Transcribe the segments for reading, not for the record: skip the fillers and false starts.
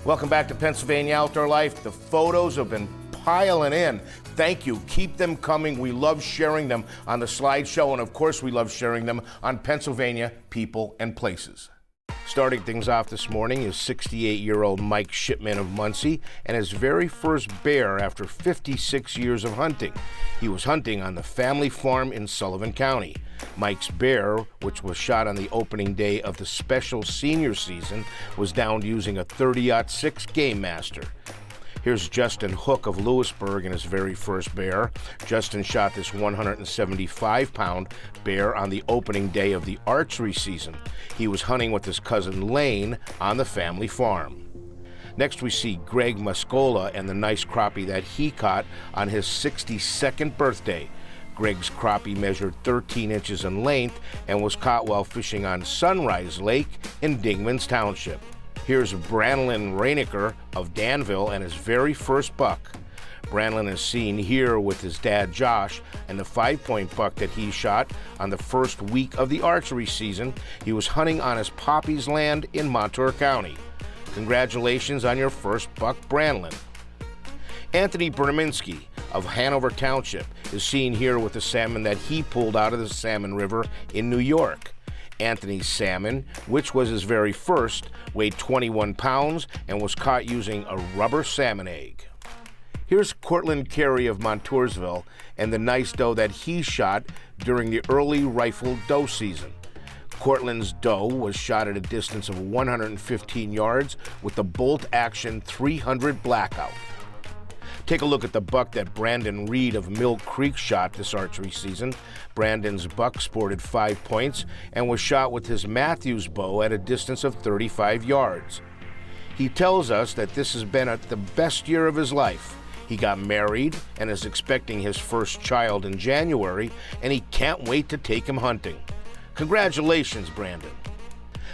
Welcome back to Pennsylvania Outdoor Life. The photos have been piling in. Thank you. Keep them coming. We love sharing them on the slideshow, and of course we love sharing them on Pennsylvania People and Places. Starting things off this morning is 68-year-old Mike Shipman of Muncy and his very first bear after 56 years of hunting. He was hunting on the family farm in Sullivan County. Mike's bear, which was shot on the opening day of the special senior season, was downed using a .30-06 Game Master. Here's Justin Hook of Lewisburg and his very first bear. Justin shot this 175-pound bear on the opening day of the archery season. He was hunting with his cousin Lane on the family farm. Next we see Greg Mascola and the nice crappie that he caught on his 62nd birthday. Greg's crappie measured 13 inches in length and was caught while fishing on Sunrise Lake in Dingman's Township. Here's Branlin Reinaker of Danville and his very first buck. Branlin is seen here with his dad Josh and the 5-point buck that he shot on the first week of the archery season. He was hunting on his pappy's land in Montrose County. Congratulations on your first buck, Branlin. Anthony Brominski of Hanover Township is seen here with the salmon that he pulled out of the Salmon River in New York. Anthony's salmon, which was his very first, weighed 21 pounds and was caught using a rubber salmon egg. Here's Cortland Carey of Montoursville and the nice doe that he shot during the early rifle doe season. Cortland's doe was shot at a distance of 115 yards with the bolt-action 300 blackout. Take a look at the buck that Brandon Reed of Mill Creek shot this archery season. Brandon's buck sported 5 points and was shot with his Matthews bow at a distance of 35 yards. He tells us that this has been the best year of his life. He got married and is expecting his first child in January, and he can't wait to take him hunting. Congratulations, Brandon.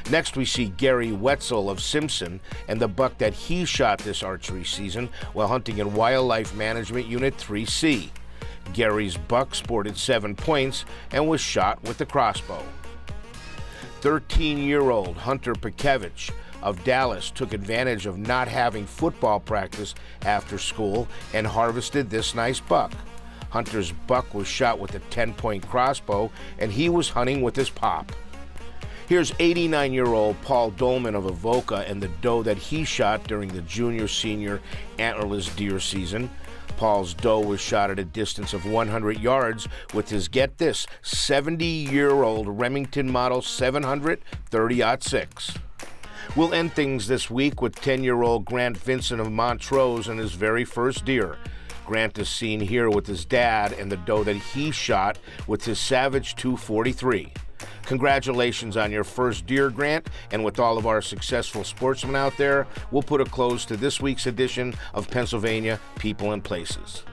Next, we see Gary Wetzel of Simpson and the buck that he shot this archery season while hunting in Wildlife Management Unit 3C. Gary's buck sported 7 points and was shot with the crossbow. 13-year-old Hunter Pitcavage of Dallas took advantage of not having football practice after school and harvested this nice buck. Hunter's buck was shot with a 10-point crossbow, and he was hunting with his pop. Here's 89-year-old Paul Dolman of Avoca and the doe that he shot during the junior-senior antlerless deer season. Paul's doe was shot at a distance of 100 yards with his, get this, 70-year-old Remington Model 700 .30-06. We'll end things this week with 10-year-old Grant Vincent of Montrose and his very first deer. Grant is seen here with his dad and the doe that he shot with his Savage 243. Congratulations on your first deer, Grant, and with all of our successful sportsmen out there, we'll put a close to this week's edition of Pennsylvania People and Places.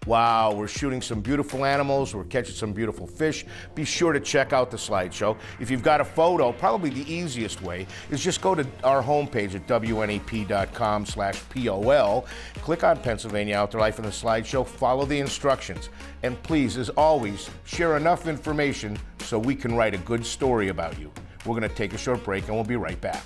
Wow, we're shooting some beautiful animals, we're catching some beautiful fish. Be sure to check out the slideshow. If you've got a photo, probably the easiest way is just go to our homepage at WNEP.com/POL, click on Pennsylvania Outdoor Life in the slideshow, follow the instructions, and please, as always, share enough information so we can write a good story about you. We're going to take a short break and we'll be right back.